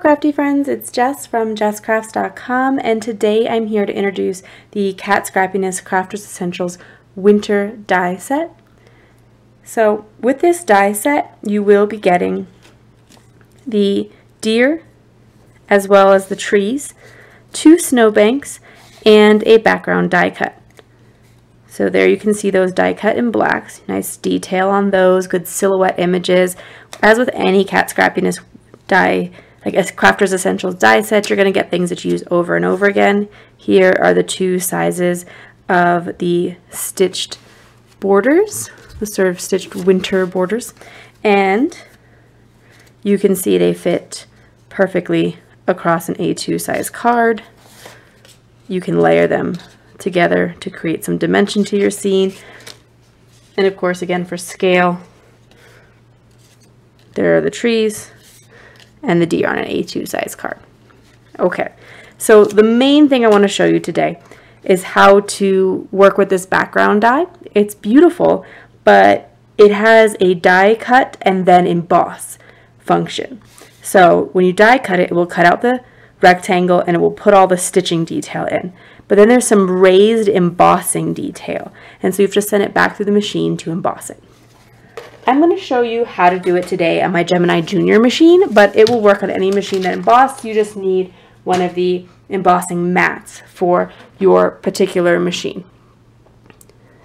crafty friends, it's Jess from jesscrafts.com, and today I'm here to introduce the Cat Scrappiness Crafters Essentials Winter Die Set. So with this die set, you will be getting the deer, as well as the trees, 2 snowbanks, and a background die cut. So there you can see those die cut in blacks. Nice detail on those, good silhouette images. As with any Cat Scrappiness die, like a Crafters Essentials die set, you're going to get things that you use over and over again. Here are the 2 sizes of the stitched borders, the sort of stitched winter borders. And you can see they fit perfectly across an A2 size card. You can layer them together to create some dimension to your scene. And of course, again, for scale, there are the trees and the deer on an A2 size card. Okay, so the main thing I want to show you today is how to work with this background die. It's beautiful, but it has a die cut and then emboss function. So when you die cut it, it will cut out the rectangle and it will put all the stitching detail in. But then there's some raised embossing detail, and so you have to send it back through the machine to emboss it. I'm going to show you how to do it today on my Gemini Junior machine, but it will work on any machine that emboss. You just need one of the embossing mats for your particular machine.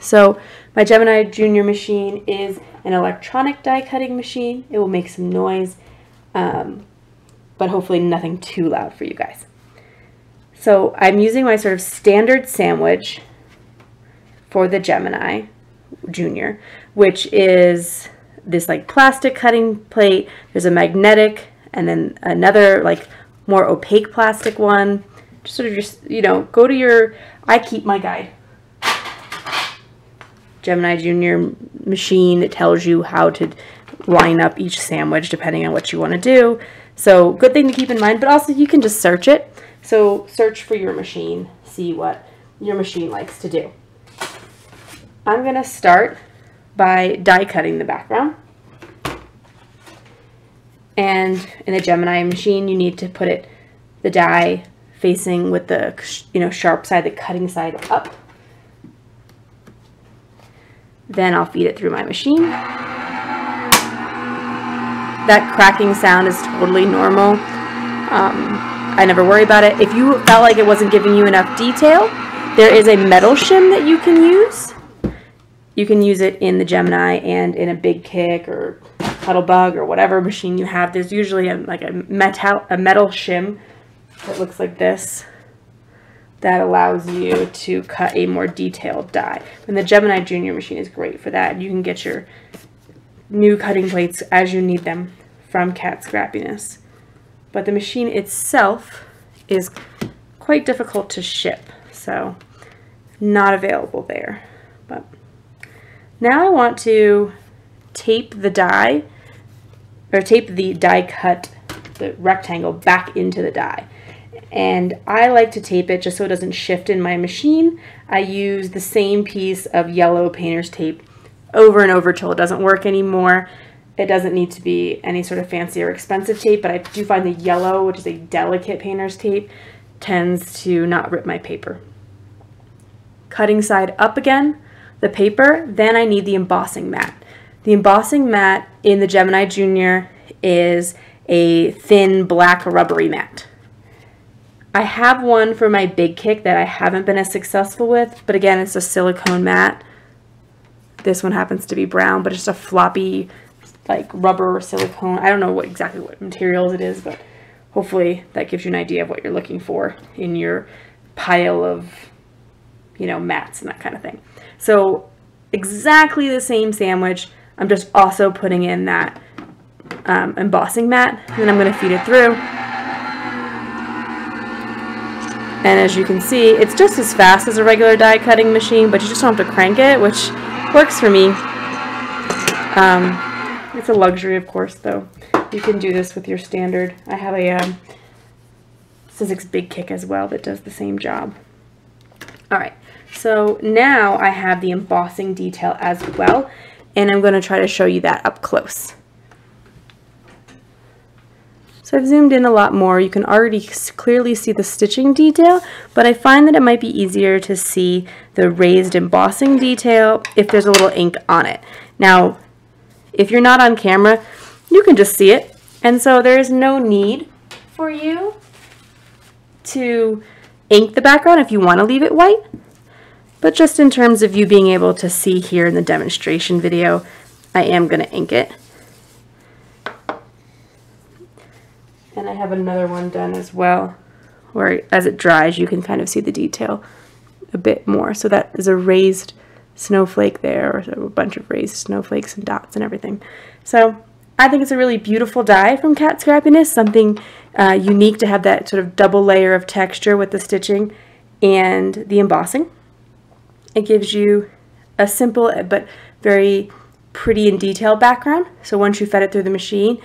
So my Gemini Junior machine is an electronic die cutting machine. It will make some noise, but hopefully nothing too loud for you guys. So I'm using my sort of standard sandwich for the Gemini Junior, which is this like plastic cutting plate. There's a magnetic and then another like more opaque plastic one. Just sort of just, you know, go to your, I keep my guide. Gemini Junior machine, it tells you how to line up each sandwich depending on what you want to do. So good thing to keep in mind, but also you can just search it. So search for your machine, see what your machine likes to do. I'm going to start by die cutting the background. And in the Gemini machine, you need to put it, the die facing with the, sharp side, the cutting side up. Then I'll feed it through my machine. That cracking sound is totally normal. I never worry about it. If you felt like it wasn't giving you enough detail, there is a metal shim that you can use. You can use it in the Gemini and in a Big Kick or Puddlebug or whatever machine you have. There's usually a metal shim that looks like this that allows you to cut a more detailed die. And the Gemini Junior machine is great for that. You can get your new cutting plates as you need them from Cat Scrappiness. But the machine itself is quite difficult to ship, so not available there. But now I want to tape the die, or tape the die cut, the rectangle, back into the die. And I like to tape it just so it doesn't shift in my machine. I use the same piece of yellow painter's tape over and over till it doesn't work anymore. It doesn't need to be any sort of fancy or expensive tape, but I do find the yellow, which is a delicate painter's tape, tends to not rip my paper. Cutting side up again, the paper, then I need the embossing mat. The embossing mat in the Gemini Junior is a thin black rubbery mat. I have one for my Big Kick that I haven't been as successful with, but again, it's a silicone mat. This one happens to be brown, but it's just a floppy, like rubber or silicone. I don't know exactly what materials it is, but hopefully that gives you an idea of what you're looking for in your pile of, mats and that kind of thing. So exactly the same sandwich. I'm just also putting in that embossing mat, and then I'm going to feed it through. And as you can see, it's just as fast as a regular die cutting machine, but you just don't have to crank it, which works for me. It's a luxury, of course, though. You can do this with your standard. I have a Sizzix Big Kick as well that does the same job. Alright, so now I have the embossing detail as well, and I'm going to try to show you that up close. So I've zoomed in a lot more. You can already clearly see the stitching detail, but I find that it might be easier to see the raised embossing detail if there's a little ink on it. Now, if you're not on camera, you can just see it, and so there is no need for you to ink the background if you want to leave it white. But just in terms of you being able to see here in the demonstration video, I am going to ink it. And I have another one done as well, where as it dries you can kind of see the detail a bit more. So that is a raised snowflake there, or a bunch of raised snowflakes and dots and everything. So I think it's a really beautiful die from Cat Scrappiness, something unique to have that sort of double layer of texture with the stitching and the embossing. It gives you a simple but very pretty and detailed background. So once you fed it through the machine,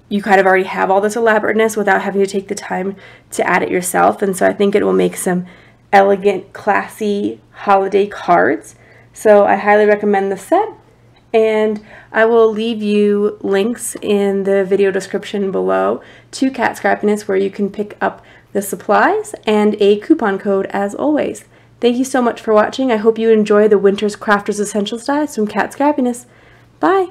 you kind of already have all this elaborateness without having to take the time to add it yourself. And so I think it will make some elegant, classy holiday cards. So I highly recommend the set. And I will leave you links in the video description below to Cat Scrappiness, where you can pick up the supplies and a coupon code as always. Thank you so much for watching. I hope you enjoy the Winter's Crafters Essentials dies from Cat Scrappiness. Bye!